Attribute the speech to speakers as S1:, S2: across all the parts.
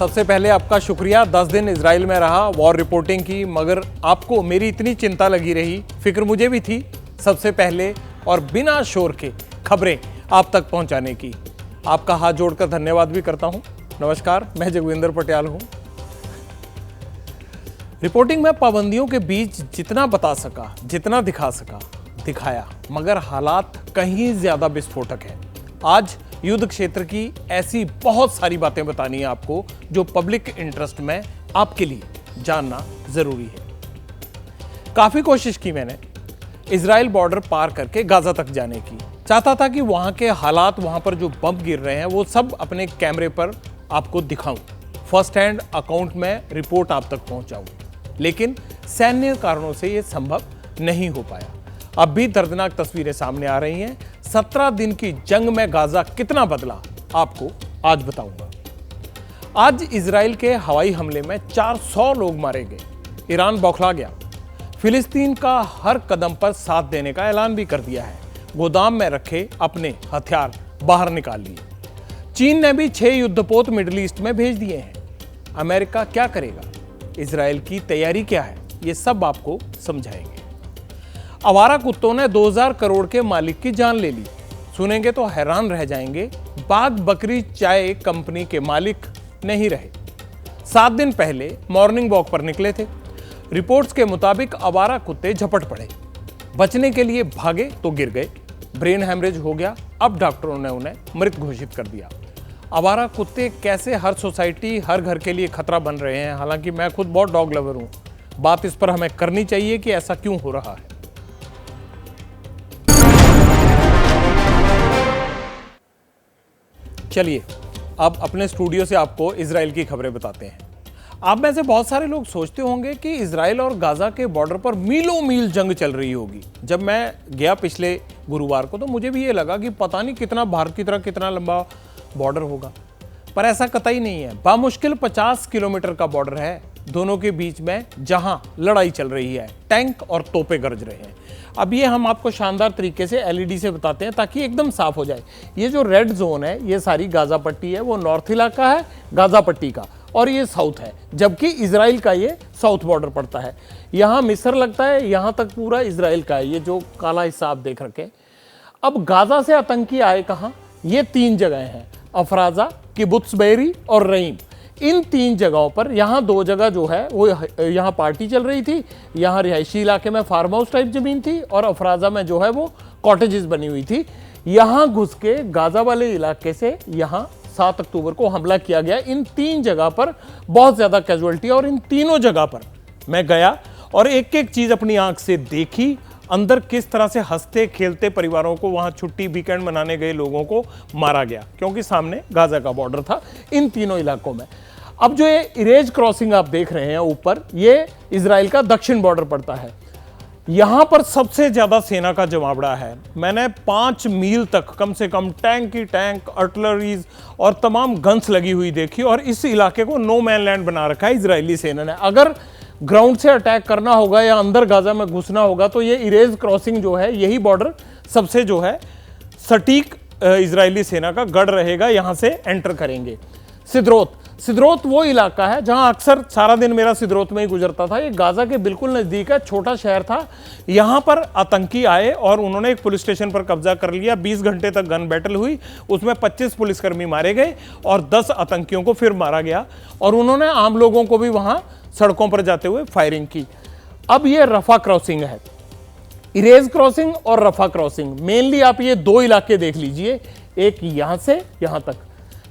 S1: सबसे पहले आपका शुक्रिया। 10 दिन इजराइल में रहा, वॉर रिपोर्टिंग की, मगर आपको मेरी इतनी चिंता लगी रही, फिक्र मुझे भी थी, सबसे पहले और बिना शोर के खबरें आप तक पहुंचाने की। आपका हाथ जोड़कर धन्यवाद भी करता हूं। नमस्कार, मैं जगविंदर पटियाल हूं। रिपोर्टिंग में पाबंदियों के बीच जितना बता सका, जितना दिखा सका, दिखाया, मगर हालात कहीं ज्यादा विस्फोटक है। आज युद्ध क्षेत्र की ऐसी बहुत सारी बातें बतानी है आपको जो पब्लिक इंटरेस्ट में आपके लिए जानना जरूरी है। काफी कोशिश की मैंने इजराइल बॉर्डर पार करके गाजा तक जाने की। चाहता था कि वहां के हालात, वहां पर जो बम गिर रहे हैं, वो सब अपने कैमरे पर आपको दिखाऊं, फर्स्ट हैंड अकाउंट में रिपोर्ट आप तक पहुंचाऊं। लेकिन सैन्य कारणों से यह संभव नहीं हो पाया। अब भी दर्दनाक तस्वीरें सामने आ रही हैं। 17 दिन की जंग में गाजा कितना बदला, आपको आज बताऊंगा। आज इजराइल के हवाई हमले में 400 लोग मारे गए। ईरान बौखला गया। फिलिस्तीन का हर कदम पर साथ देने का ऐलान भी कर दिया है। गोदाम में रखे अपने हथियार बाहर निकाल लिए। चीन ने भी 6 युद्धपोत मिडिल ईस्ट में भेज दिए हैं। अमेरिका क्या करेगा, इजराइल की तैयारी क्या है, ये सब आपको समझाएंगे। आवारा कुत्तों ने 2000 करोड़ के मालिक की जान ले ली। सुनेंगे तो हैरान रह जाएंगे। बाग बकरी चाय कंपनी के मालिक नहीं रहे। 7 दिन पहले मॉर्निंग वॉक पर निकले थे। रिपोर्ट्स के मुताबिक आवारा कुत्ते झपट पड़े। बचने के लिए भागे तो गिर गए। ब्रेन हैमरेज हो गया। अब डॉक्टरों ने उन्हें मृत घोषित कर दिया। आवारा कुत्ते कैसे हर सोसाइटी, हर घर के लिए खतरा बन रहे हैं। हालांकि मैं खुद बहुत डॉग लवर हूं। बात इस पर हमें करनी चाहिए कि ऐसा क्यों हो रहा है। चलिए अब अपने स्टूडियो से आपको इजराइल की खबरें बताते हैं। आप में से बहुत सारे लोग सोचते होंगे कि इजराइल और गाजा के बॉर्डर पर मीलों मील जंग चल रही होगी। जब मैं गया पिछले गुरुवार को तो मुझे भी ये लगा कि पता नहीं कितना भारत की तरह कितना लंबा बॉर्डर होगा, पर ऐसा कतई नहीं है। बामुश्किल 50 किलोमीटर का बॉर्डर है दोनों के बीच में, जहां लड़ाई चल रही है, टैंक और तोपे गरज रहे हैं। अब ये हम आपको शानदार तरीके से एलईडी से बताते हैं ताकि एकदम साफ हो जाए। ये जो रेड जोन है, ये सारी गाजा पट्टी है, वो नॉर्थ इलाका है गाजा पट्टी का, और ये साउथ है, जबकि इजराइल का ये साउथ बॉर्डर पड़ता है। यहाँ मिस्र लगता है, यहाँ तक पूरा इजराइल का है। ये जो काला हिस्सा आप देख रखे। अब गाजा से आतंकी आए कहाँ? ये 3 जगह हैं, अफराजा, किबुत्स बेरी और रहीम। इन 3 जगहों पर, यहाँ 2 जगह जो है वो यहाँ पार्टी चल रही थी, यहाँ रिहायशी इलाके में फार्म हाउस टाइप जमीन थी, और अफराजा में जो है वो कॉटेजेस बनी हुई थी। यहाँ घुस के गाजा वाले इलाके से यहाँ 7 अक्टूबर को हमला किया गया। इन 3 जगह पर बहुत ज्यादा कैजुअलिटी, और इन तीनों जगह पर मैं गया और एक एक चीज अपनी आंख से देखी। अंदर किस तरह से हंसते खेलते परिवारों को, वहां छुट्टी वीकेंड मनाने गए लोगों को मारा गया, क्योंकि सामने गाजा का बॉर्डर था इन तीनों इलाकों में। अब जो ये इरेज क्रॉसिंग आप देख रहे हैं ऊपर, ये इजराइल का दक्षिण बॉर्डर पड़ता है। यहां पर सबसे ज्यादा सेना का जमावड़ा है। मैंने 5 मील तक कम से कम टैंक ही टैंक, आर्टिलरीज और तमाम गन्स लगी हुई देखी, और इस इलाके को नो मैन लैंड बना रखा है इजरायली सेना ने। अगर ग्राउंड से अटैक करना होगा या अंदर गाजा में घुसना होगा तो ये इरेज क्रॉसिंग जो है, यही बॉर्डर सबसे जो है सटीक इजरायली सेना का गढ़ रहेगा। यहां से एंटर करेंगे। सिद्रोत वो इलाका है जहां अक्सर सारा दिन मेरा सिद्रोत में ही गुजरता था। ये गाजा के बिल्कुल नजदीक है, छोटा शहर था। यहां पर आतंकी आए और उन्होंने एक पुलिस स्टेशन पर कब्जा कर लिया। 20 घंटे तक गन बैटल हुई, उसमें 25 पुलिसकर्मी मारे गए और 10 आतंकियों को फिर मारा गया, और उन्होंने आम लोगों को भी वहां सड़कों पर जाते हुए फायरिंग की। अब ये रफा क्रॉसिंग है, इरेज क्रॉसिंग और रफा क्रॉसिंग। मेनली आप ये 2 इलाके देख लीजिए, एक यहां से यहां तक,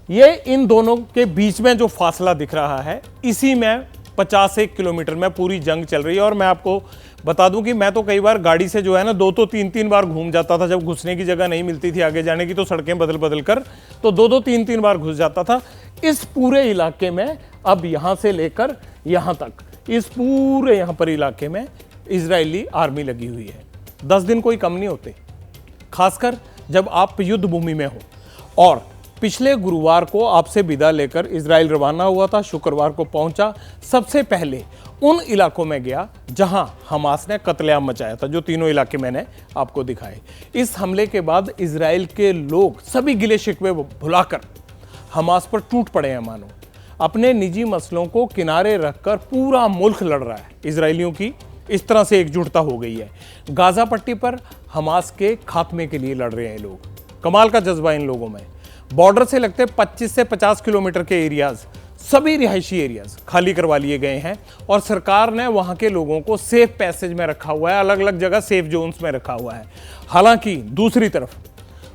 S1: ये इन दोनों के बीच में जो फासला दिख रहा है, इसी में 50-1 किलोमीटर में पूरी जंग चल रही है। और मैं आपको बता दूं कि मैं तो कई बार गाड़ी से जो है ना 2 तो 3 बार घूम जाता था। जब घुसने की जगह नहीं मिलती थी आगे जाने की, तो सड़कें बदल बदल कर तो 2 3 बार घुस जाता था इस पूरे इलाके में। अब यहां से लेकर यहां तक, इस पूरे यहां पर इलाके में इजरायली आर्मी लगी हुई है। 10 दिन कोई कम नहीं होते, खासकर जब आप युद्ध भूमि में हो। और पिछले गुरुवार को आपसे विदा लेकर इजराइल रवाना हुआ था, शुक्रवार को पहुंचा। सबसे पहले उन इलाकों में गया जहां हमास ने कत्लेआम मचाया था, जो तीनों इलाके मैंने आपको दिखाए। इस हमले के बाद इजराइल के लोग सभी गिले शिकवे भुलाकर हमास पर टूट पड़े हैं मानो। अपने निजी मसलों को किनारे रखकर पूरा मुल्क लड़ रहा है। इजरायलियों की इस तरह से एकजुटता हो गई है। गाजा पट्टी पर हमास के खात्मे के लिए लड़ रहे हैं लोग। कमाल का जज्बा इन लोगों में। बॉर्डर से लगते 25 से 50 किलोमीटर के एरियाज, सभी रिहायशी एरियाज खाली करवा लिए गए हैं और सरकार ने वहां के लोगों को सेफ पैसेज में रखा हुआ है, अलग अलग जगह सेफ जोन्स में रखा हुआ है। हालांकि दूसरी तरफ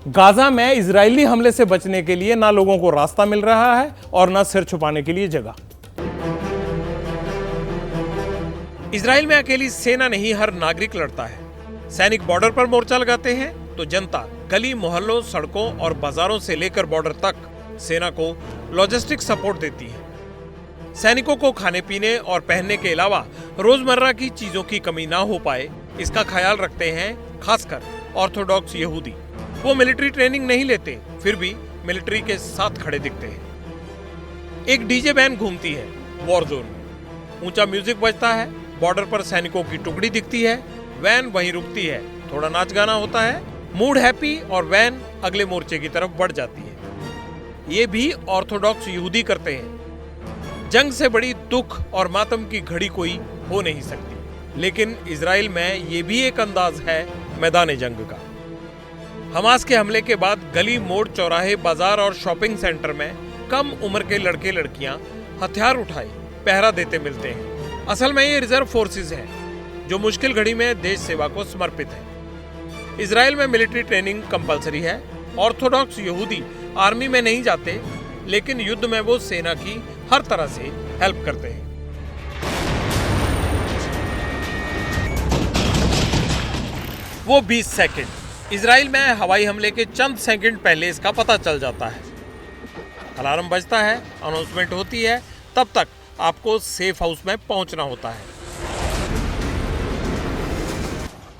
S1: गाजा में इजरायली हमले से बचने के लिए ना लोगों को रास्ता मिल रहा है और ना सिर छुपाने के लिए जगह। इजराइल में अकेली सेना नहीं, हर नागरिक लड़ता है। सैनिक बॉर्डर पर मोर्चा लगाते हैं तो जनता गली मोहल्लों, सड़कों और बाजारों से लेकर बॉर्डर तक सेना को लॉजिस्टिक सपोर्ट देती है। सैनिकों को खाने पीने और पहनने के अलावा रोजमर्रा की चीजों की कमी ना हो पाए, इसका ख्याल रखते हैं खासकर ऑर्थोडॉक्स यहूदी। वो मिलिट्री ट्रेनिंग नहीं लेते, फिर भी मिलिट्री के साथ खड़े दिखते हैं। एक डीजे वैन घूमती है वॉर जोन में, ऊंचा म्यूजिक बजता है, बॉर्डर पर सैनिकों की टुकड़ी दिखती है, वैन वहीं रुकती है, थोड़ा नाच गाना होता है, मूड हैप्पी और वैन अगले मोर्चे की तरफ बढ़ जाती है। ये भी ऑर्थोडॉक्स यहूदी करते हैं। जंग से बड़ी दुख और मातम की घड़ी कोई हो नहीं सकती, लेकिन इजराइल में ये भी एक अंदाज है मैदान जंग का। हमास के हमले के बाद गली, मोड़, चौराहे, बाजार और शॉपिंग सेंटर में कम उम्र के लड़के लड़कियां हथियार उठाए पहरा देते मिलते हैं। असल में ये रिजर्व फोर्सेस हैं जो मुश्किल घड़ी में देश सेवा को समर्पित है। इजराइल में मिलिट्री ट्रेनिंग कंपलसरी है। ऑर्थोडॉक्स यहूदी आर्मी में नहीं जाते, लेकिन युद्ध में वो सेना की हर तरह से हेल्प करते हैं। वो 20 सेकंड। इजराइल में हवाई हमले के चंद सेकंड पहले इसका पता चल जाता है। अलार्म बजता है, अनाउंसमेंट होती है, तब तक आपको सेफ हाउस में पहुंचना होता है।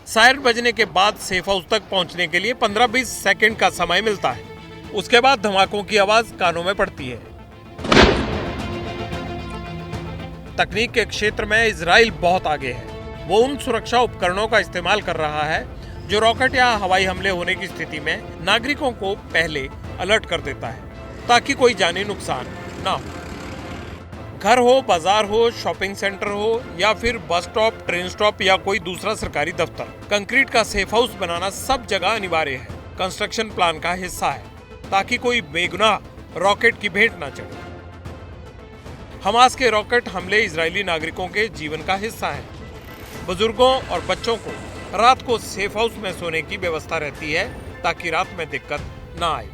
S1: सायरन बजने के बाद सेफ हाउस तक पहुंचने के लिए 15-20 सेकंड का समय मिलता है। उसके बाद धमाकों की आवाज कानों में पड़ती है। तकनीक के क्षेत्र में इजराइल बहुत आगे है। वो उन सुरक्षा उपकरणों का इस्तेमाल कर रहा है जो रॉकेट या हवाई हमले होने की स्थिति में नागरिकों को पहले अलर्ट कर देता है, ताकि कोई जानी नुकसान ना हो। घर हो, बाजार हो, शॉपिंग सेंटर हो या फिर बस स्टॉप, ट्रेन स्टॉप या कोई दूसरा सरकारी दफ्तर, कंक्रीट का सेफ हाउस बनाना सब जगह अनिवार्य है। कंस्ट्रक्शन प्लान का हिस्सा है, ताकि कोई बेगुनाह रॉकेट की भेंट ना चढ़े। हमास के रॉकेट हमले इजरायली नागरिकों के जीवन का हिस्सा है। बुजुर्गों और बच्चों को रात को सेफ हाउस में सोने की व्यवस्था रहती है, ताकि रात में दिक्कत ना आए।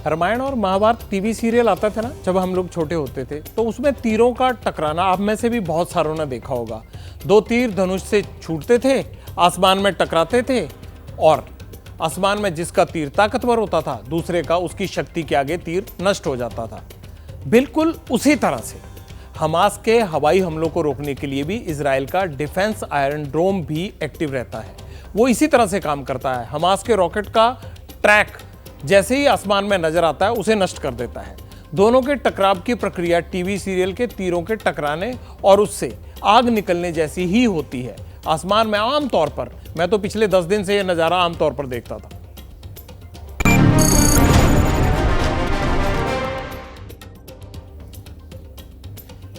S1: रामायण और महाभारत टीवी सीरियल आता था ना, जब हम लोग छोटे होते थे, तो उसमें तीरों का टकराना आप में से भी बहुत सारों ने देखा होगा। 2 तीर धनुष से छूटते थे, आसमान में टकराते थे और आसमान में जिसका तीर ताकतवर होता था, दूसरे का उसकी शक्ति के आगे तीर नष्ट हो जाता था। बिल्कुल उसी तरह से हमास के हवाई हमलों को रोकने के लिए भी इजराइल का डिफेंस आयरन डोम भी एक्टिव रहता है। वो इसी तरह से काम करता है। हमास के रॉकेट का ट्रैक जैसे ही आसमान में नजर आता है, उसे नष्ट कर देता है। दोनों के टकराव की प्रक्रिया टीवी सीरियल के तीरों के टकराने और उससे आग निकलने जैसी ही होती है। आसमान में आमतौर पर, मैं तो पिछले 10 दिन से यह नजारा आमतौर पर देखता था।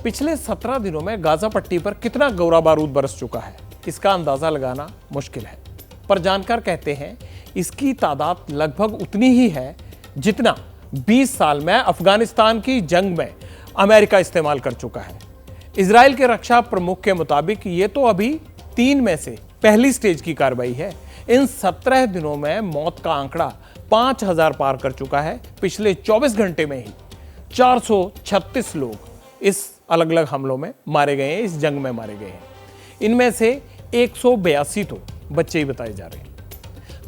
S1: पिछले 17 दिनों में गाजा पट्टी पर कितना गोला बारूद बरस चुका है, इसका अंदाजा लगाना मुश्किल है, पर जानकार कहते हैं इसकी तादाद लगभग उतनी ही है जितना 20 साल में अफगानिस्तान की जंग में अमेरिका इस्तेमाल कर चुका है। इजराइल के रक्षा प्रमुख के मुताबिक ये तो अभी 3 में से पहली स्टेज की कार्रवाई है। इन 17 दिनों में मौत का आंकड़ा 5000 पार कर चुका है। पिछले 24 घंटे में ही 436 लोग इस अलग अलग हमलों में मारे गए हैं, इस जंग में मारे गए हैं। इनमें से 182 तो बच्चे ही बताए जा रहे हैं।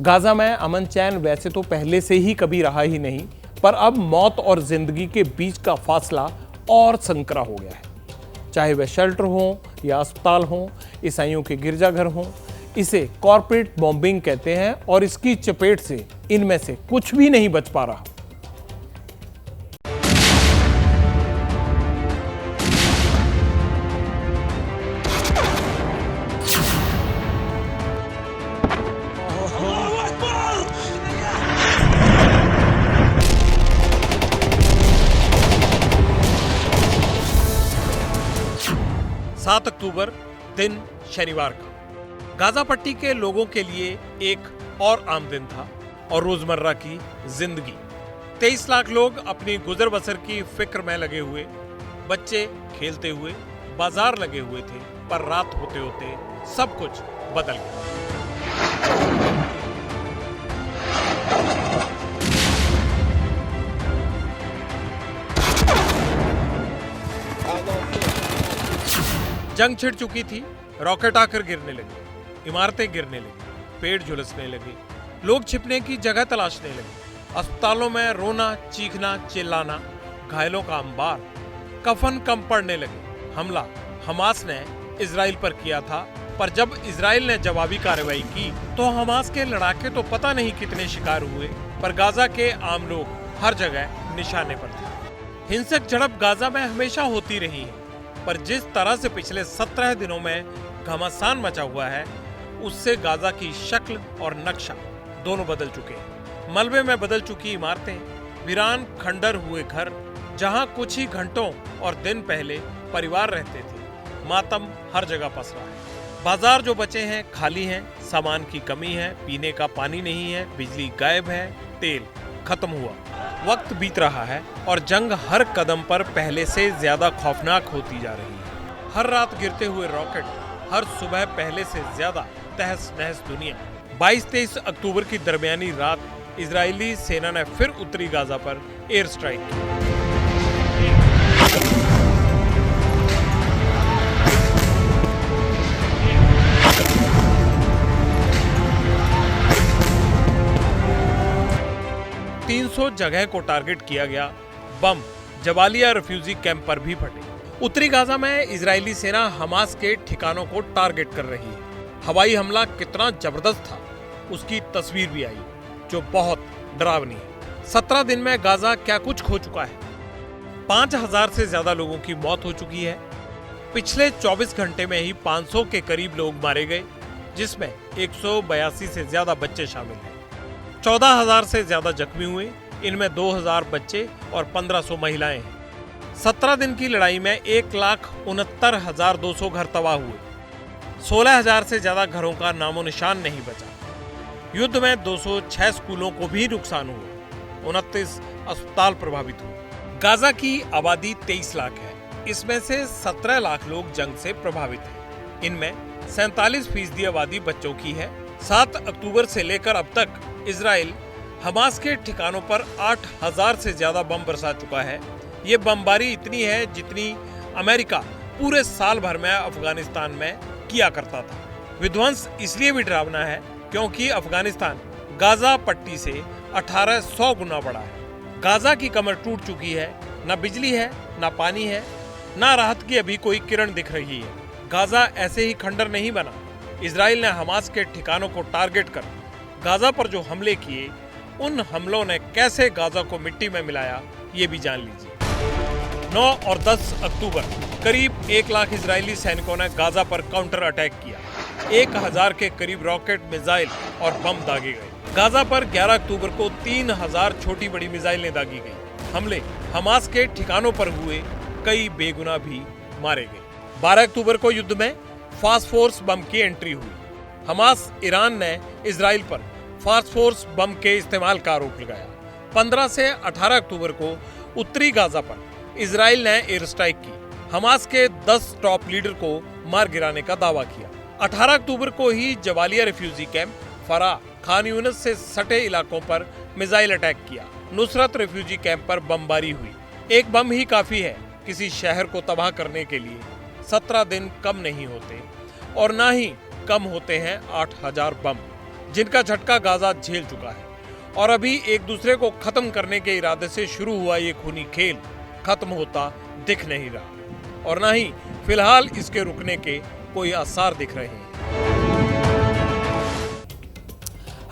S1: गाजा में अमन चैन वैसे तो पहले से ही कभी रहा ही नहीं, पर अब मौत और जिंदगी के बीच का फासला और संकरा हो गया है। चाहे वह शेल्टर हो या अस्पताल हो, ईसाइयों के गिरजाघर हों, इसे कॉर्पोरेट बॉम्बिंग कहते हैं और इसकी चपेट से इनमें से कुछ भी नहीं बच पा रहा। 7 अक्टूबर दिन शनिवार का गाजा पट्टी के लोगों के लिए एक और आम दिन था और रोजमर्रा की जिंदगी। 23 लाख लोग अपनी गुजर बसर की फिक्र में लगे हुए, बच्चे खेलते हुए, बाजार लगे हुए थे, पर रात होते होते सब कुछ बदल गया। जंग छिड़ चुकी थी, रॉकेट आकर गिरने लगे, इमारतें गिरने लगी, पेड़ झुलसने लगे, लोग छिपने की जगह तलाशने लगे, अस्पतालों में रोना, चीखना, चिल्लाना, घायलों का अंबार, कफन कम पड़ने लगे। हमला हमास ने इजराइल पर किया था, पर जब इजराइल ने जवाबी कार्रवाई की तो हमास के लड़ाके तो पता नहीं कितने शिकार हुए, पर गाजा के आम लोग हर जगह निशाने पर थे। हिंसक झड़प गाजा में हमेशा होती रही है, पर जिस तरह से पिछले 17 दिनों में घमासान मचा हुआ है, उससे गाजा की शक्ल और नक्शा दोनों बदल चुके हैं। मलबे में बदल चुकी इमारतें, वीरान खंडर हुए घर, जहां कुछ ही घंटों और दिन पहले परिवार रहते थे, मातम हर जगह पसरा है। बाजार जो बचे हैं खाली हैं, सामान की कमी है, पीने का पानी नहीं है, बिजली गायब है, तेल खत्म हुआ। वक्त बीत रहा है और जंग हर कदम पर पहले से ज्यादा खौफनाक होती जा रही है। हर रात गिरते हुए रॉकेट, हर सुबह पहले से ज्यादा तहस नहस दुनिया। 22-23 अक्टूबर की दरमियानी रात इजरायली सेना ने फिर उत्तरी गाजा पर एयर स्ट्राइक की। 300 जगह को टारगेट किया गया। बम जबालिया रिफ्यूजी कैंप पर भी फटे। उत्तरी गाजा में इजरायली सेना हमास के ठिकानों को टारगेट कर रही है। हवाई हमला कितना जबरदस्त था, उसकी तस्वीर भी आई, जो बहुत डरावनी है। 17 दिन में गाजा क्या कुछ खो चुका है। 5000 से ज्यादा लोगों की मौत हो चुकी है। पिछले 24 घंटे में ही 500 के करीब लोग मारे गए, जिसमें 182 से ज्यादा बच्चे शामिल हैं। 14,000 से ज्यादा जख्मी हुए, इनमें 2,000 बच्चे और 1,500 महिलाएं हैं। 17 दिन की लड़ाई में 1,69,200 घर तबाह हुए। 16,000 से ज्यादा घरों का नामो निशान नहीं बचा। युद्ध में 206 स्कूलों को भी नुकसान हुआ। 29 अस्पताल प्रभावित हुए। गाजा की आबादी 23 लाख है। इसमें से 17 लाख लोग जंग से प्रभावित हैं। इनमें 47% आबादी बच्चों की है। 7 अक्टूबर से लेकर अब तक इजराइल हमास के ठिकानों पर 8,000 से ज्यादा बम बरसा चुका है। ये बमबारी इतनी है जितनी अमेरिका पूरे साल भर में अफगानिस्तान में किया करता था। विध्वंस इसलिए भी डरावना है क्योंकि अफगानिस्तान गाजा पट्टी से 1800 गुना बड़ा है। गाजा की कमर टूट चुकी है। न बिजली है, न पानी है, न राहत की अभी कोई किरण दिख रही है। गाजा ऐसे ही खंडर नहीं बना। इजराइल ने हमास के ठिकानों को टारगेट कर गाजा पर जो हमले किए, उन हमलों ने कैसे गाजा को मिट्टी में मिलाया, ये भी जान लीजिए। 9 और 10 अक्टूबर करीब 1 लाख इजरायली सैनिकों ने गाजा पर काउंटर अटैक किया। 1000 के करीब रॉकेट, मिसाइल और बम दागे गए। गाजा पर 11 अक्टूबर को 3000 छोटी बड़ी मिसाइलें दागी गई। हमले हमास के ठिकानों पर हुए, कई बेगुनाह भी मारे गए। 12 अक्टूबर को युद्ध में फास्फोर्स बम की एंट्री हुई। हमास ईरान ने इजराइल पर फास्फोर्स बम के इस्तेमाल का आरोप लगाया। 15 से 18 अक्टूबर को उत्तरी गाजा पर इजराइल ने एयर स्ट्राइक की। हमास के 10 टॉप लीडर को मार गिराने का दावा किया। 18 अक्टूबर को ही जबालिया रिफ्यूजी कैंप, फरा, खान यूनिस से सटे इलाकों पर मिसाइल अटैक किया। नुसरत रिफ्यूजी कैंप पर बमबारी हुई। एक बम ही काफी है किसी शहर को तबाह करने के लिए। 17 दिन कम नहीं होते और ना ही कम होते हैं 8,000 बम, जिनका झटका गाजा झेल चुका है। और अभी एक दूसरे को खत्म करने के इरादे से शुरू हुआ ये खूनी खेल खत्म होता दिख नहीं रहा और ना ही फिलहाल इसके रुकने के कोई आसार दिख रहे हैं।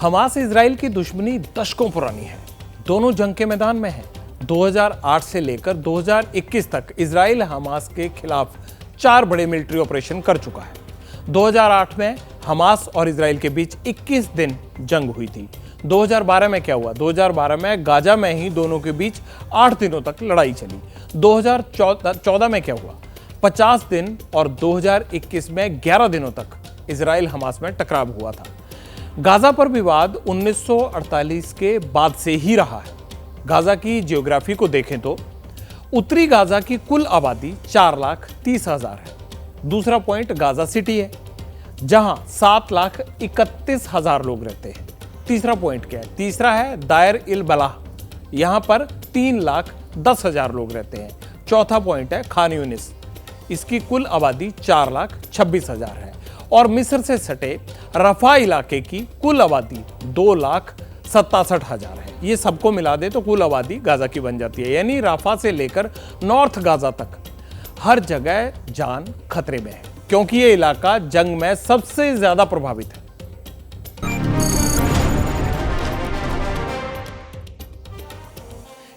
S1: हमास इजराइल की दुश्मनी दशकों पुरानी है। दोनों जंग के मैदान में हैं। 2008 से लेकर 2021 तक इजराइल हमास के खिलाफ 4 बड़े मिलिट्री ऑपरेशन कर चुका है। 2008 में हमास और इजराइल के बीच 21 दिन जंग हुई थी। 2012 में क्या हुआ? 2012 में गाजा में ही दोनों के बीच 8 दिनों तक लड़ाई चली। 2014 में क्या हुआ? 50 दिन और 2021 में 11 दिनों तक इजराइल हमास में टकराव हुआ था। गाजा पर विवाद 1948 के बाद से ही रहा है। गाजा की जियोग्राफी को देखें तो उत्तरी गाजा की कुल आबादी 4,30,000 है। दूसरा पॉइंट गाजा सिटी है, जहां 7,31,000 लोग रहते हैं। तीसरा पॉइंट क्या है? तीसरा है दायर इल बलाह, यहां पर 3,10,000 लोग रहते हैं। चौथा पॉइंट है खान यूनिस, इसकी कुल आबादी 4,26,000 है। और मिस्र से सटे रफा इलाके की कुल आबादी 2,67,000 है। ये सबको मिला दे तो कुल आबादी गाजा की बन जाती है। यानी राफा से लेकर नॉर्थ गाजा तक हर जगह जान खतरे में है, क्योंकि ये इलाका जंग में सबसे ज्यादा प्रभावित है।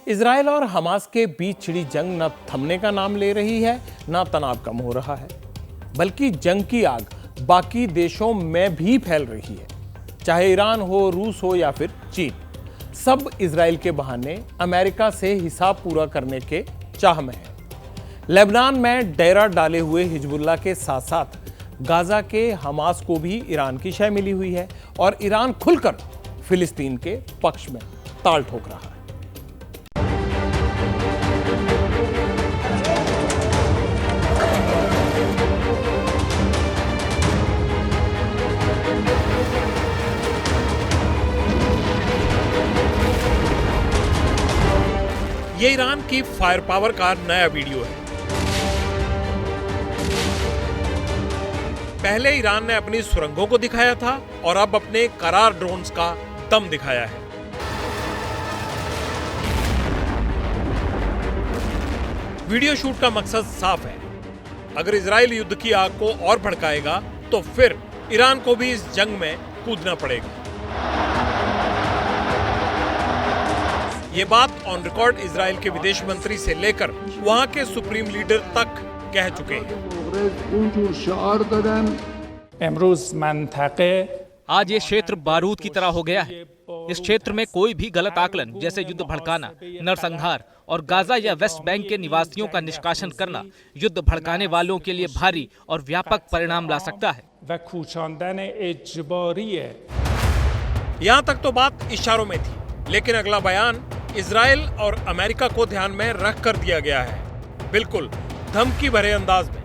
S1: इजराइल और हमास के बीच छिड़ी जंग न थमने का नाम ले रही है, न तनाव कम हो रहा है, बल्कि जंग की आग बाकी देशों में भी फैल रही है। चाहे ईरान हो, रूस हो या फिर चीन, सब इजराइल के बहाने अमेरिका से हिसाब पूरा करने के चाह में है। लेबनान में डेरा डाले हुए हिजबुल्लाह के साथ साथ गाजा के हमास को भी ईरान की शय मिली हुई है और ईरान खुलकर फिलिस्तीन के पक्ष में ताल ठोक रहा है। ये ईरान की फायर पावर का नया वीडियो है। पहले ईरान ने अपनी सुरंगों को दिखाया था और अब अपने करार ड्रोन्स का दम दिखाया है। वीडियो शूट का मकसद साफ है। अगर इजराइल युद्ध की आग को और भड़काएगा तो फिर ईरान को भी इस जंग में कूदना पड़ेगा। ये बात ऑन रिकॉर्ड इजराइल के विदेश मंत्री से लेकर वहां के सुप्रीम लीडर तक कह चुके हैं।
S2: आज ये क्षेत्र बारूद की तरह हो गया है। इस क्षेत्र में कोई भी गलत आकलन जैसे युद्ध भड़काना, नरसंहार और गाजा या वेस्ट बैंक के निवासियों का निष्कासन करना युद्ध भड़काने वालों के लिए भारी और व्यापक परिणाम ला सकता है।
S1: यहाँ तक तो बात इशारों में थी, लेकिन अगला बयान इजराइल और अमेरिका को ध्यान में रख कर दिया गया है, बिल्कुल धमकी भरे अंदाज में।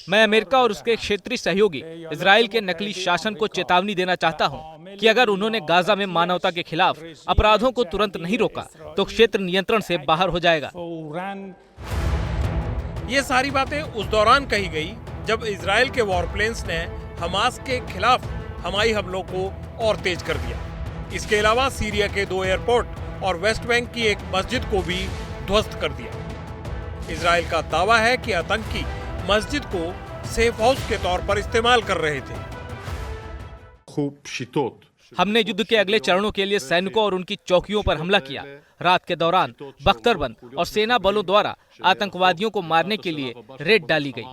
S2: मैं अमेरिका और उसके क्षेत्रीय सहयोगी इजराइल के नकली शासन को चेतावनी देना चाहता हूं कि अगर उन्होंने गाजा में मानवता के खिलाफ अपराधों को तुरंत नहीं रोका तो क्षेत्र नियंत्रण से बाहर हो जाएगा।
S1: ये सारी बातें उस दौरान कही गई जब इजराइल के वॉरप्लेन्स ने हमास के खिलाफ हवाई हमलों को और तेज कर दिया। इसके अलावा सीरिया के 2 एयरपोर्ट और वेस्ट बैंक की एक मस्जिद को भी ध्वस्त कर दिया। इजराइल का दावा है कि आतंकी मस्जिद को सेफ हाउस के तौर पर इस्तेमाल कर रहे थे।
S2: हमने युद्ध के अगले चरणों के लिए सैनिकों और उनकी चौकियों पर हमला किया। रात के दौरान बख्तरबंद और सेना बलों द्वारा आतंकवादियों को मारने के लिए रेड डाली गई।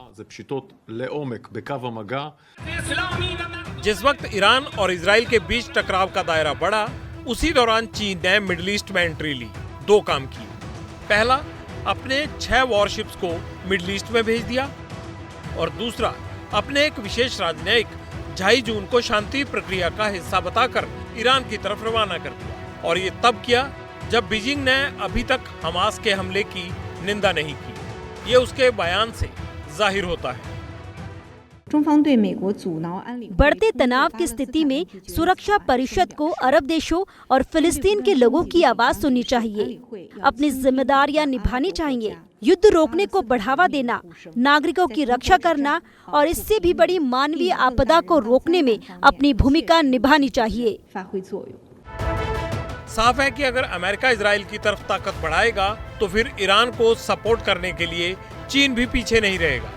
S2: जिस वक्त ईरान और इजराइल के बीच टकराव का दायरा बढ़ा, उसी दौरान चीन ने मिडिल ईस्ट में एंट्री ली। 2 काम किए। पहला, अपने 6 वॉरशिप्स को मिडिल ईस्ट में भेज दिया और दूसरा, अपने एक विशेष राजनयिक झाई जून को शांति प्रक्रिया का हिस्सा बताकर ईरान की तरफ रवाना कर दिया। और ये तब किया जब बीजिंग ने अभी तक हमास के हमले की निंदा नहीं की। ये उसके बयान से जाहिर होता है।
S3: बढ़ते तनाव की स्थिति में सुरक्षा परिषद को अरब देशों और फिलिस्तीन के लोगों की आवाज सुननी चाहिए, अपनी जिम्मेदारियां निभानी चाहिए। युद्ध रोकने को बढ़ावा देना, नागरिकों की रक्षा करना और इससे भी बड़ी मानवीय आपदा को रोकने में अपनी भूमिका निभानी चाहिए।
S1: साफ है कि अगर अमेरिका इजराइल की तरफ ताकत बढ़ाएगा तो फिर ईरान को सपोर्ट करने के लिए चीन भी पीछे नहीं रहेगा।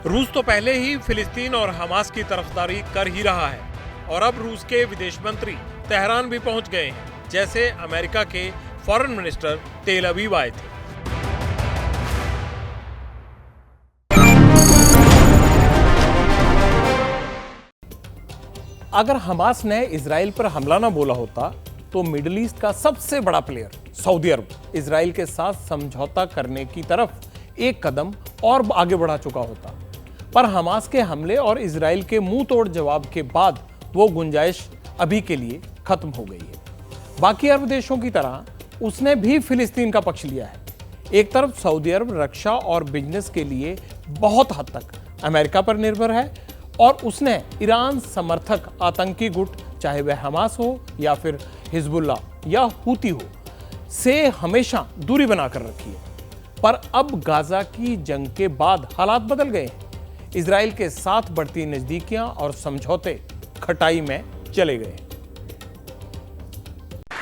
S1: रूस तो पहले ही फिलिस्तीन और हमास की तरफदारी कर ही रहा है और अब रूस के विदेश मंत्री तेहरान भी पहुंच गए हैं, जैसे अमेरिका के फॉरेन मिनिस्टर तेल अवीव आए थे। अगर हमास ने इजराइल पर हमला ना बोला होता तो मिडिल ईस्ट का सबसे बड़ा प्लेयर सऊदी अरब इजराइल के साथ समझौता करने की तरफ एक कदम और आगे बढ़ा चुका होता। पर हमास के हमले और इजराइल के मुंह तोड़ जवाब के बाद वो गुंजाइश अभी के लिए खत्म हो गई है। बाकी अरब देशों की तरह उसने भी फिलिस्तीन का पक्ष लिया है। एक तरफ सऊदी अरब रक्षा और बिजनेस के लिए बहुत हद तक अमेरिका पर निर्भर है और उसने ईरान समर्थक आतंकी गुट, चाहे वह हमास हो या फिर हिजबुल्ला या हूती हो, से हमेशा दूरी बनाकर रखी है। पर अब गाजा की जंग के बाद हालात बदल गए हैं। इजराइल के साथ बढ़ती नजदीकियां और समझौते खटाई में चले गए हैं।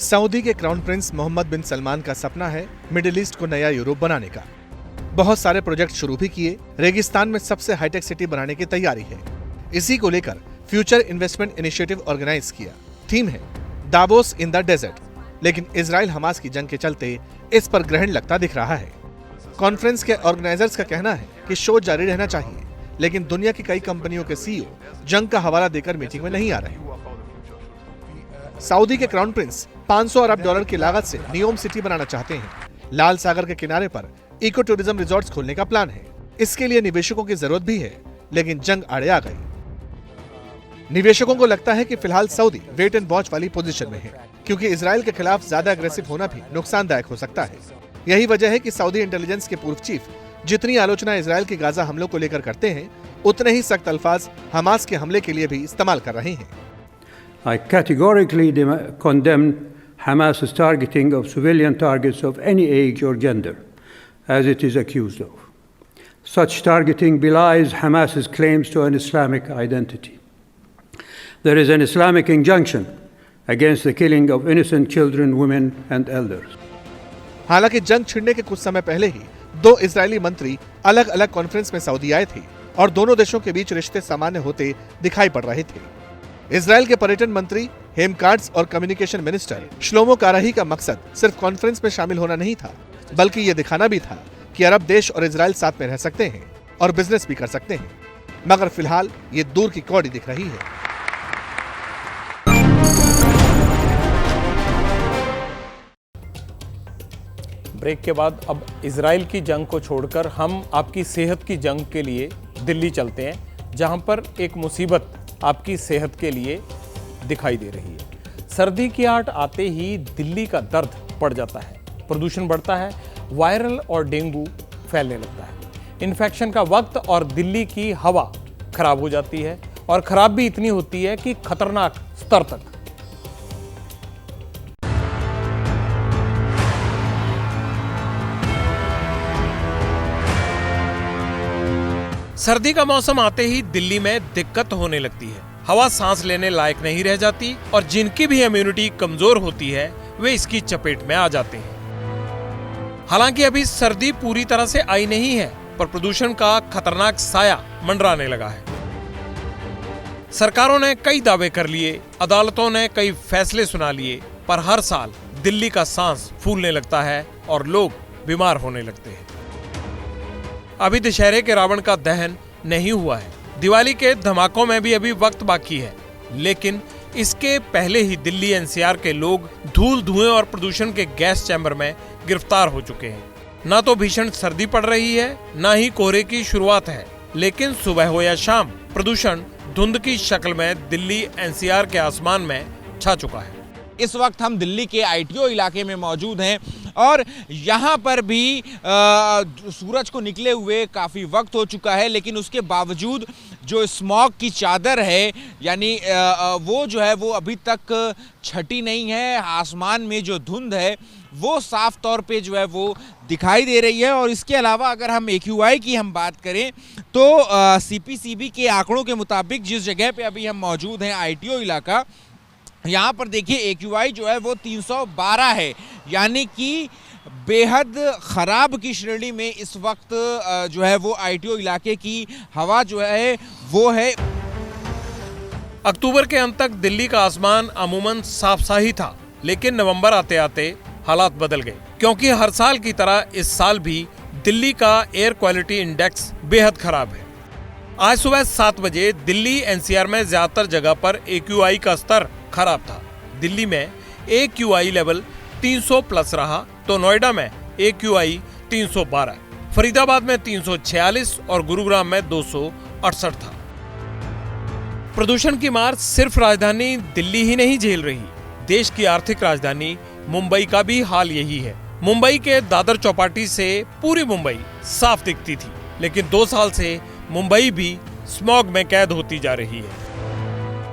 S4: सऊदी के क्राउन प्रिंस मोहम्मद बिन सलमान का सपना है मिडिल ईस्ट को नया यूरोप बनाने का। बहुत सारे प्रोजेक्ट शुरू भी किए, रेगिस्तान में सबसे हाईटेक सिटी बनाने की तैयारी है। इसी को लेकर फ्यूचर इन्वेस्टमेंट इनिशिएटिव ऑर्गेनाइज किया। थीम है दावोस इन द डेजर्ट। लेकिन इजराइल हमास की जंग के चलते इस पर ग्रहण लगता दिख रहा है। कॉन्फ्रेंस के ऑर्गेनाइजर्स का कहना है कि शो जारी रहना चाहिए, लेकिन दुनिया की कई कंपनियों के सीईओ जंग का हवाला देकर मीटिंग में नहीं आ रहे। सऊदी के क्राउन प्रिंस 500 अरब डॉलर की लागत से नियोम सिटी बनाना चाहते हैं। लाल सागर के किनारे पर इको टूरिज्म रिजॉर्ट्स खोलने का प्लान है। इसके लिए निवेशकों की जरूरत भी है, लेकिन जंग आड़े आ गई। निवेशकों को लगता है कि फिलहाल सऊदी वेट एंड वॉच वाली पोजीशन में है, क्योंकि इजराइल के खिलाफ ज्यादा अग्रेसिव होना भी नुकसानदायक हो सकता है। यही वजह है कि सऊदी इंटेलिजेंस के पूर्व चीफ जितनी आलोचना इजराइल के गाजा हमलों को लेकर करते हैं, उतने ही सख्त अल्फाज हमास के हमले के लिए भी इस्तेमाल कर रहे हैं।
S5: I categorically condemn Hamas's targeting of civilian targets of any age or gender, as it is accused of. Such targeting belies Hamas's claims to an Islamic identity. There is an Islamic injunction against the killing of innocent children, women, and elders.
S4: हालांकि जंग छिड़ने के कुछ समय पहले ही दो Israeli मंत्री अलग अलग कॉन्फ्रेंस में सऊदी आए थे और दोनों देशों के बीच रिश्ते सामान्य होते दिखाई पड़ रहे थे। इजराइल के पर्यटन मंत्री हेम कार्ड्स और कम्युनिकेशन मिनिस्टर श्लोमो काराही का मकसद सिर्फ कॉन्फ्रेंस में शामिल होना नहीं था, बल्कि ये दिखाना भी था कि अरब देश और इजराइल साथ में रह सकते हैं और बिजनेस भी कर सकते हैं। मगर फिलहाल ये दूर की कौड़ी दिख रही है।
S1: ब्रेक के बाद अब इजराइल की जंग को छोड़कर हम आपकी सेहत की जंग के लिए दिल्ली चलते हैं, जहां पर एक मुसीबत आपकी सेहत के लिए दिखाई दे रही है। सर्दी की आट आते ही दिल्ली का दर्द बढ़ जाता है, प्रदूषण बढ़ता है, वायरल और डेंगू फैलने लगता है। इन्फेक्शन का वक्त और दिल्ली की हवा खराब हो जाती है, और खराब भी इतनी होती है कि खतरनाक स्तर तक।
S2: सर्दी का मौसम आते ही दिल्ली में दिक्कत होने लगती है। हवा सांस लेने लायक नहीं रह जाती और जिनकी भी इम्यूनिटी कमजोर होती है वे इसकी चपेट में आ जाते हैं। हालांकि अभी सर्दी पूरी तरह से आई नहीं है, पर प्रदूषण का खतरनाक साया मंडराने लगा है। सरकारों ने कई दावे कर लिए, अदालतों ने कई फैसले सुना लिए, पर हर साल दिल्ली का सांस फूलने लगता है और लोग बीमार होने लगते हैं। अभी दशहरे के रावण का दहन नहीं हुआ है, दिवाली के धमाकों में भी अभी वक्त बाकी है, लेकिन इसके पहले ही दिल्ली एनसीआर के लोग धूल, धुएं और प्रदूषण के गैस चैम्बर में गिरफ्तार हो चुके हैं। ना तो भीषण सर्दी पड़ रही है, ना ही कोहरे की शुरुआत है, लेकिन सुबह हो या शाम प्रदूषण धुंध की शक्ल में दिल्ली एनसीआर के आसमान में छा चुका है।
S6: इस वक्त हम दिल्ली के आईटीओ इलाके में मौजूद हैं और यहाँ पर भी सूरज को निकले हुए काफ़ी वक्त हो चुका है, लेकिन उसके बावजूद जो स्मॉग की चादर है यानी वो जो है वो अभी तक छटी नहीं है। आसमान में जो धुंध है वो साफ तौर पे जो है वो दिखाई दे रही है। और इसके अलावा अगर हम AQI की हम बात करें तो CPCB के आंकड़ों के मुताबिक जिस जगह पे अभी हम मौजूद हैं आईटीओ इलाका, यहाँ पर देखिए AQI जो है वो 312 है, यानी कि बेहद ख़राब की श्रेणी में इस वक्त जो है वो आईटीओ इलाके की हवा जो है वो है।
S2: अक्टूबर के अंत तक दिल्ली का आसमान अमूमन साफ सा ही था, लेकिन नवंबर आते आते हालात बदल गए, क्योंकि हर साल की तरह इस साल भी दिल्ली का एयर क्वालिटी इंडेक्स बेहद खराब है। आज सुबह 7 बजे दिल्ली एनसीआर में ज्यादातर जगह पर AQI का स्तर खराब था। दिल्ली में AQI लेवल 300 प्लस रहा तो नोएडा में AQI 312, फरीदाबाद में 346 और गुरुग्राम में 268 था। प्रदूषण की मार सिर्फ राजधानी दिल्ली ही नहीं झेल रही, देश की आर्थिक राजधानी मुंबई का भी हाल यही है। मुंबई के दादर चौपाटी से पूरी मुंबई साफ दिखती थी, लेकिन 2 साल से मुंबई भी स्मॉग में कैद होती जा रही है।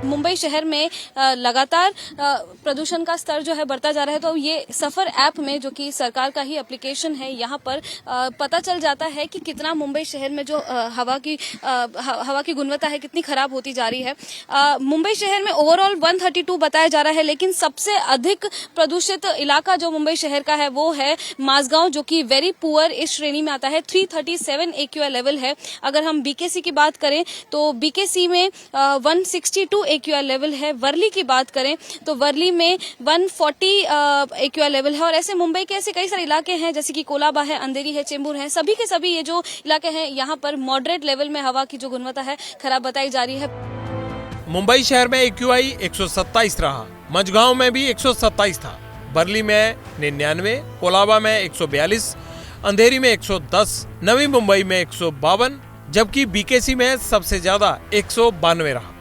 S7: मुंबई शहर में लगातार प्रदूषण का स्तर जो है बढ़ता जा रहा है, तो ये सफर ऐप में, जो कि सरकार का ही एप्लीकेशन है, यहाँ पर पता चल जाता है कि कितना मुंबई शहर में जो हवा की गुणवत्ता है कितनी खराब होती जा रही है। मुंबई शहर में ओवरऑल 132 बताया जा रहा है, लेकिन सबसे अधिक प्रदूषित इलाका जो मुंबई शहर का है वो है माझगांव, जो कि वेरी पुअर इस श्रेणी में आता है। 337 AQI लेवल है। अगर हम BKC की बात करें तो BKC में 162 AQI लेवल है। वर्ली की बात करें तो वर्ली में 140 AQI लेवल है। और ऐसे मुंबई के ऐसे कई सारे इलाके हैं, जैसे कि कोलाबा है, अंधेरी है, चेंबूर है, सभी के सभी ये जो इलाके हैं यहाँ पर मॉडरेट लेवल में हवा की जो गुणवत्ता है खराब बताई जा रही है।
S2: मुंबई शहर में AQI 127 रहा, मझगांव में भी 127 था, बरली में 99, कोलाबा में 142, अंधेरी में 110, नवी मुंबई में 152, जबकि BKC में सबसे ज्यादा 192 रहा।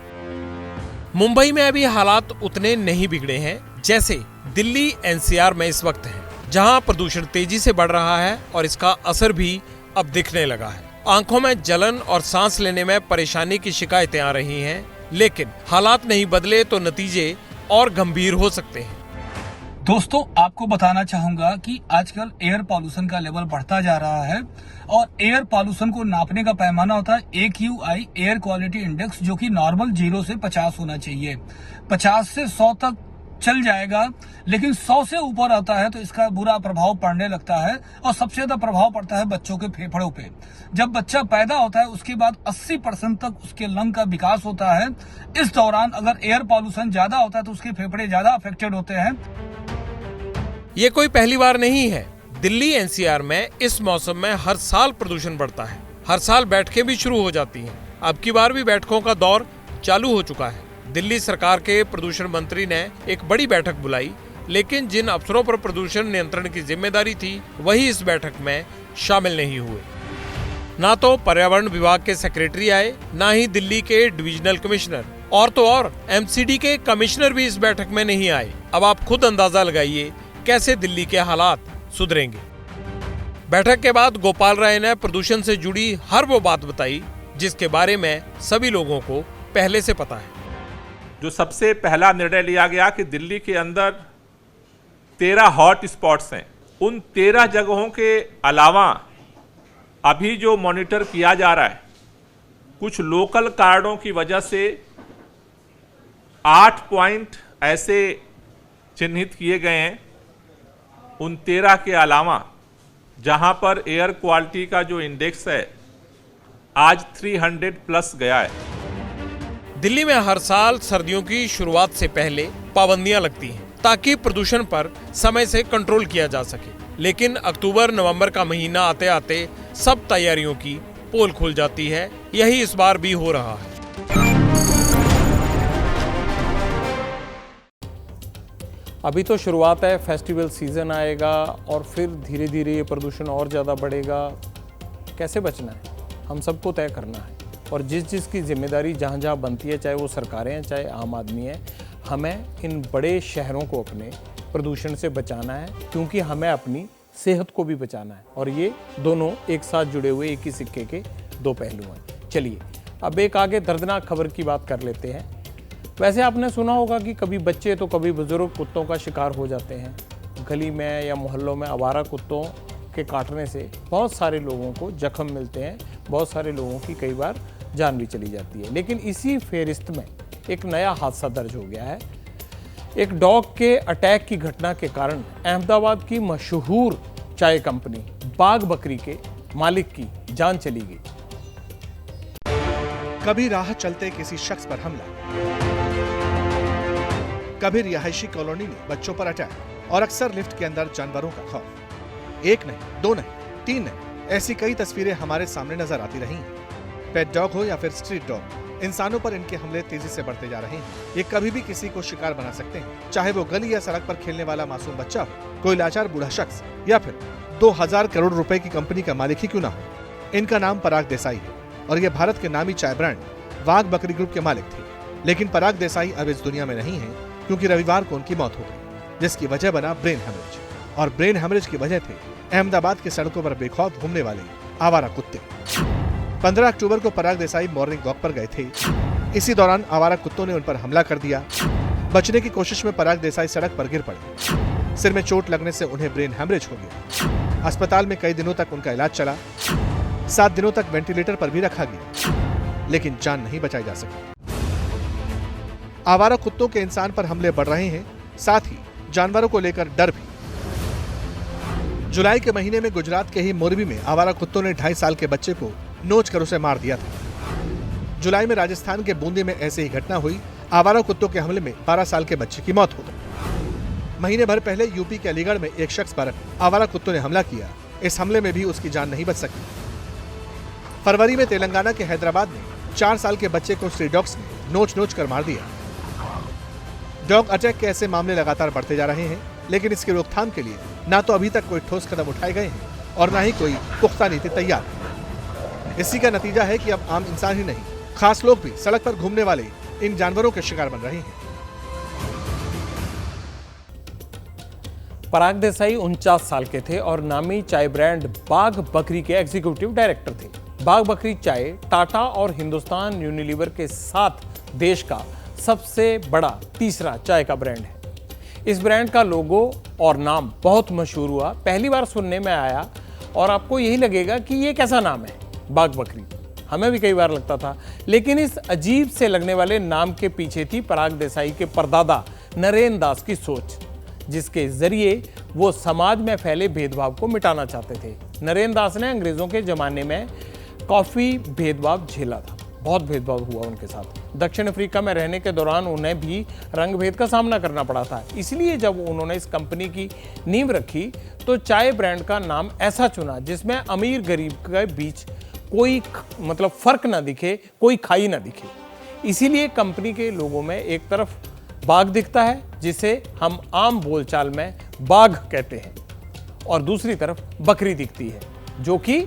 S2: मुंबई में अभी हालात उतने नहीं बिगड़े हैं जैसे दिल्ली NCR में इस वक्त है, जहां प्रदूषण तेजी से बढ़ रहा है और इसका असर भी अब दिखने लगा है। आंखों में जलन और सांस लेने में परेशानी की शिकायतें आ रही हैं, लेकिन हालात नहीं बदले तो नतीजे और गंभीर हो सकते हैं।
S8: दोस्तों, आपको बताना चाहूंगा कि आजकल एयर पॉल्यूशन का लेवल बढ़ता जा रहा है और एयर पॉल्यूशन को नापने का पैमाना होता है AQI, एयर क्वालिटी इंडेक्स, जो कि नॉर्मल 0 से 50 होना चाहिए। 50 से 100 तक चल जाएगा, लेकिन 100 से ऊपर आता है तो इसका बुरा प्रभाव पड़ने लगता है और सबसे ज्यादा प्रभाव पड़ता है बच्चों के फेफड़ों पे। जब बच्चा पैदा होता है उसके बाद 80% तक उसके लंग का विकास होता है। इस दौरान अगर एयर पॉल्यूशन ज्यादा होता है तो उसके फेफड़े ज्यादा अफेक्टेड होते हैं।
S2: ये कोई पहली बार नहीं है। दिल्ली NCR में इस मौसम में हर साल प्रदूषण बढ़ता है। हर साल बैठकें भी शुरू हो जाती हैं। अब की बार भी बैठकों का दौर चालू हो चुका है। दिल्ली सरकार के प्रदूषण मंत्री ने एक बड़ी बैठक बुलाई, लेकिन जिन अफसरों पर प्रदूषण नियंत्रण की जिम्मेदारी थी वही इस बैठक में शामिल नहीं हुए। ना तो पर्यावरण विभाग के सेक्रेटरी आए, ना ही दिल्ली के डिविजनल कमिश्नर, और तो और MCD के कमिश्नर भी इस बैठक में नहीं आए। अब आप खुद अंदाजा लगाइए कैसे दिल्ली के हालात सुधरेंगे। बैठक के बाद गोपाल राय ने प्रदूषण से जुड़ी हर वो बात बताई जिसके बारे में सभी लोगों को पहले से पता है।
S9: जो सबसे पहला निर्णय लिया गया कि दिल्ली के अंदर 13 हॉट स्पॉट्स हैं, उन 13 जगहों के अलावा अभी जो मॉनिटर किया जा रहा है, कुछ लोकल कारणों की वजह से 8 पॉइंट ऐसे चिन्हित किए गए हैं। उन 13 के अलावा जहां पर एयर क्वालिटी का जो इंडेक्स है आज 300 प्लस गया है।
S2: दिल्ली में हर साल सर्दियों की शुरुआत से पहले पाबंदियां लगती हैं ताकि प्रदूषण पर समय से कंट्रोल किया जा सके, लेकिन अक्टूबर-नवंबर का महीना आते आते सब तैयारियों की पोल खुल जाती है। यही इस बार भी हो रहा है।
S1: अभी तो शुरुआत है, फेस्टिवल सीजन आएगा और फिर धीरे धीरे ये प्रदूषण और ज़्यादा बढ़ेगा। कैसे बचना है हम सबको तय करना है, और जिस की जिम्मेदारी जहाँ जहाँ बनती है, चाहे वो सरकारें हैं चाहे आम आदमी है, हमें इन बड़े शहरों को अपने प्रदूषण से बचाना है, क्योंकि हमें अपनी सेहत को भी बचाना है। और ये दोनों एक साथ जुड़े हुए एक ही सिक्के के दो पहलू हैं। चलिए अब एक आगे दर्दनाक खबर की बात कर लेते हैं। वैसे आपने सुना होगा कि कभी बच्चे तो कभी बुजुर्ग कुत्तों का शिकार हो जाते हैं। गली में या मोहल्लों में आवारा कुत्तों के काटने से बहुत सारे लोगों को जख्म मिलते हैं, बहुत सारे लोगों की कई बार जान भी चली जाती है। लेकिन इसी फेरिस्त में एक नया हादसा दर्ज हो गया है। एक डॉग के अटैक की घटना के कारण अहमदाबाद की मशहूर चाय कंपनी बाग बकरी के मालिक की जान चली गई।
S4: कभी राह चलते किसी शख्स पर हमला, कभी रिहायशी कॉलोनी में बच्चों पर अटैक, और अक्सर लिफ्ट के अंदर जानवरों का खौफ। एक नहीं, दो नहीं, तीन नहीं, ऐसी कई तस्वीरें हमारे सामने नजर आती रही हैं। पेट डॉग हो या फिर स्ट्रीट डॉग, इंसानों पर इनके हमले तेजी से बढ़ते जा रहे हैं। ये कभी भी किसी को शिकार बना सकते हैं, चाहे वो गली या सड़क पर खेलने वाला मासूम बच्चा हो, कोई लाचार बूढ़ा शख्स या फिर 2000 करोड़ रुपए की कंपनी का मालिक ही क्यों ना हो। इनका नाम पराग देसाई है और ये भारत के नामी चाय ब्रांड वाघ बकरी ग्रुप के मालिक थे। लेकिन पराग देसाई अब इस दुनिया में नहीं है, क्योंकि रविवार को उनकी मौत हो गई, जिसकी वजह बना ब्रेन हेमरेज। और ब्रेन हेमरेज की वजह थे अहमदाबाद की सड़कों पर बेखौफ घूमने वाले आवारा कुत्ते। 15 अक्टूबर को पराग देसाई मॉर्निंग वॉक पर गए थे। इसी दौरान आवारा कुत्तों ने उन पर हमला कर दिया। बचने की कोशिश में पराग देसाई सड़क पर गिर पड़े। सिर में चोट लगने से उन्हें ब्रेन हेमरेज हो गया। अस्पताल में कई दिनों तक उनका इलाज चला। 7 दिनों तक वेंटिलेटर पर भी रखा गया, लेकिन जान नहीं बचाई जा सकी। आवारा कुत्तों के इंसान पर हमले बढ़ रहे हैं, साथ ही जानवरों को लेकर डर भी। जुलाई के महीने में गुजरात के ही मोरबी में आवारा कुत्तों ने 2.5 साल के बच्चे को नोच कर उसे मार दिया था। जुलाई में राजस्थान के बूंदी में ऐसी ही घटना हुई। आवारा कुत्तों के हमले में 12 साल के बच्चे की मौत हो गई। महीने भर पहले यूपी के अलीगढ़ में एक शख्स पर आवारा कुत्तों ने हमला किया। इस हमले में भी उसकी जान नहीं बच सकी। फरवरी में तेलंगाना के हैदराबाद में 4 साल के बच्चे को स्ट्रीट डॉग्स ने नोच कर मार दिया। डॉग अटैक के ऐसे मामले लगातार बढ़ते जा रहे हैं, लेकिन इसकी रोकथाम के लिए ना तो अभी तक कोई ठोस कदम उठाए गए हैं और ना ही कोई पुख्ता नीति तैयार है। इसी का नतीजा है कि अब आम इंसान ही नहीं, खास लोग भी सड़क पर घूमने वाले इन जानवरों के शिकार बन रहे हैं।
S1: पराग देसाई 49 साल के थे और नामी चाय ब्रांड बाघ बकरी के एग्जीक्यूटिव डायरेक्टर थे। बाघ बकरी चाय टाटा और हिंदुस्तान यूनिलीवर के साथ देश का सबसे बड़ा तीसरा चाय का ब्रांड है। इस ब्रांड का लोगो और नाम बहुत मशहूर हुआ, पहली बार सुनने में आया और आपको यही लगेगा कि ये कैसा नाम है बाघ बकरी। हमें भी कई बार लगता था, लेकिन इस अजीब से लगने वाले नाम के पीछे थी पराग देसाई के परदादा नरेन दास की सोच, जिसके जरिए वो समाज में फैले भेदभाव को मिटाना चाहते थे। नरेन दास ने अंग्रेजों के जमाने में काफी भेदभाव झेला था, बहुत भेदभाव हुआ उनके साथ। दक्षिण अफ्रीका में रहने के दौरान उन्हें भी रंग भेद का सामना करना पड़ा था। इसलिए जब उन्होंने इस कंपनी की नींव रखी तो चाय ब्रांड का नाम ऐसा चुना जिसमें अमीर गरीब के बीच कोई फर्क ना दिखे, कोई खाई ना दिखे। इसीलिए कंपनी के लोगों में एक तरफ बाघ दिखता है, जिसे हम आम बोलचाल में बाघ कहते हैं, और दूसरी तरफ बकरी दिखती है, जो कि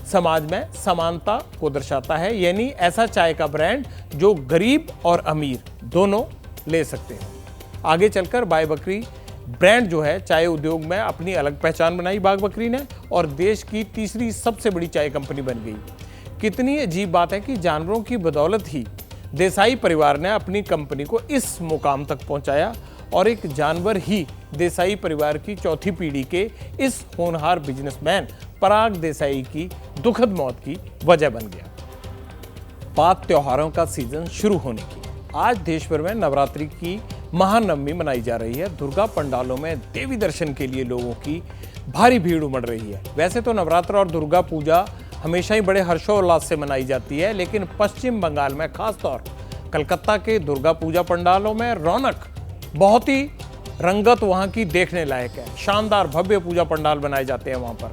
S1: समाज में समानता को दर्शाता है। यानी ऐसा चाय का ब्रांड जो गरीब और अमीर दोनों ले सकते हैं। आगे चलकर बाघ बकरी ब्रांड जो है चाय उद्योग में अपनी अलग पहचान बनाई बाघ बकरी ने, और देश की तीसरी सबसे बड़ी चाय कंपनी बन गई। कितनी अजीब बात है कि जानवरों की बदौलत ही देसाई परिवार ने अपनी कंपनी को इस मुकाम तक पहुंचाया, और एक जानवर ही देसाई परिवार की चौथी पीढ़ी के इस होनहार बिजनेसमैन पराग देसाई की दुखद मौत की वजह बन गया। बात त्योहारों का सीजन शुरू होने की। आज देश भर में नवरात्रि की महानवमी मनाई जा रही है। दुर्गा पंडालों में देवी दर्शन के लिए लोगों की भारी भीड़ उमड़ रही है। वैसे तो नवरात्र और दुर्गा पूजा हमेशा ही बड़े हर्षोल्लास से मनाई जाती है, लेकिन पश्चिम बंगाल में खासतौर कलकत्ता के दुर्गा पूजा पंडालों में रौनक बहुत ही रंगत वहाँ की देखने लायक है। शानदार भव्य पूजा पंडाल बनाए जाते हैं वहाँ पर,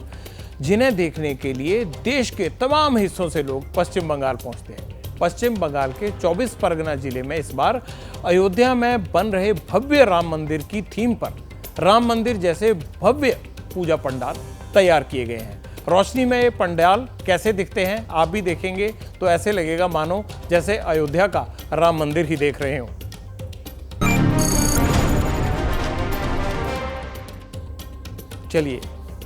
S1: जिन्हें देखने के लिए देश के तमाम हिस्सों से लोग पश्चिम बंगाल पहुँचते हैं। पश्चिम बंगाल के 24 परगना जिले में इस बार अयोध्या में बन रहे भव्य राम मंदिर की थीम पर राम मंदिर जैसे भव्य पूजा पंडाल तैयार किए गए हैं। रोशनी में ये पंडाल कैसे दिखते हैं आप भी देखेंगे तो ऐसे लगेगा मानो जैसे अयोध्या का राम मंदिर ही देख रहे हो। चलिए,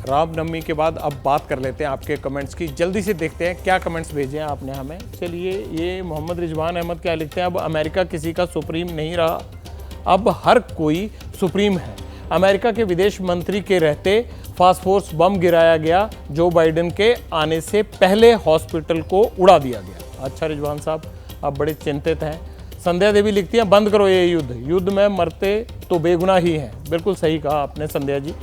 S1: रामनवमी के बाद अब बात कर लेते हैं आपके कमेंट्स की। जल्दी से देखते हैं क्या कमेंट्स भेजे हैं आपने हमें। चलिए, ये मोहम्मद रिजवान अहमद क्या लिखते हैं, अब अमेरिका किसी का सुप्रीम नहीं रहा, अब हर कोई सुप्रीम है। अमेरिका के विदेश मंत्री के रहते फास्फोर्स बम गिराया गया, जो बाइडेन के आने से पहले हॉस्पिटल को उड़ा दिया गया। अच्छा रिजवान साहब, आप बड़े चिंतित हैं। संध्या देवी लिखती हैं, बंद करो ये युद्ध में मरते तो बेगुनाह ही हैं। बिल्कुल सही कहा आपने संध्या जी।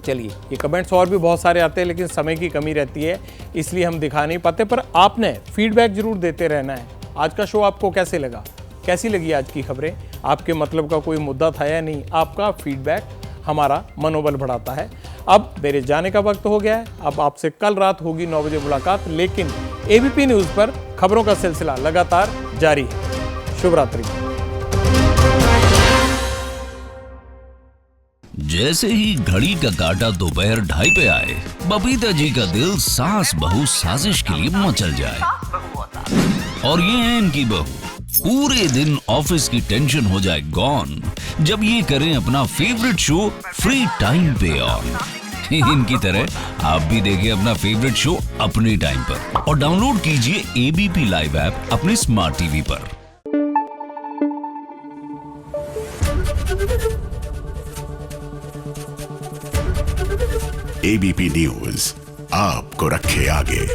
S1: चलिए, ये कमेंट्स और भी बहुत सारे आते हैं, लेकिन समय की कमी रहती है इसलिए हम दिखा नहीं पाते, पर आपने फीडबैक जरूर देते रहना है। आज का शो आपको कैसे लगा, कैसी लगी आज की खबरें, आपके मतलब का कोई मुद्दा था या नहीं, आपका फीडबैक हमारा मनोबल बढ़ाता है। अब मेरे जाने का वक्त हो गया है। अब आपसे कल रात होगी 9 बजे मुलाकात, लेकिन एबीपी न्यूज पर खबरों का सिलसिला लगातार जारी है। शुभ रात्रि।
S10: जैसे ही घड़ी का काटा दोपहर 2:30 पे आए, बबीता जी का दिल सास बहू साजिश के लिए मचल जाए। और ये है इनकी बहू, पूरे दिन ऑफिस की टेंशन हो जाए गॉन जब ये करें अपना फेवरेट शो फ्री टाइम पे ऑन। इनकी तरह आप भी देखिए अपना फेवरेट शो अपने टाइम पर और डाउनलोड कीजिए एबीपी लाइव ऐप अपने स्मार्ट टीवी पर।
S11: एबीपी न्यूज आपको रखे आगे।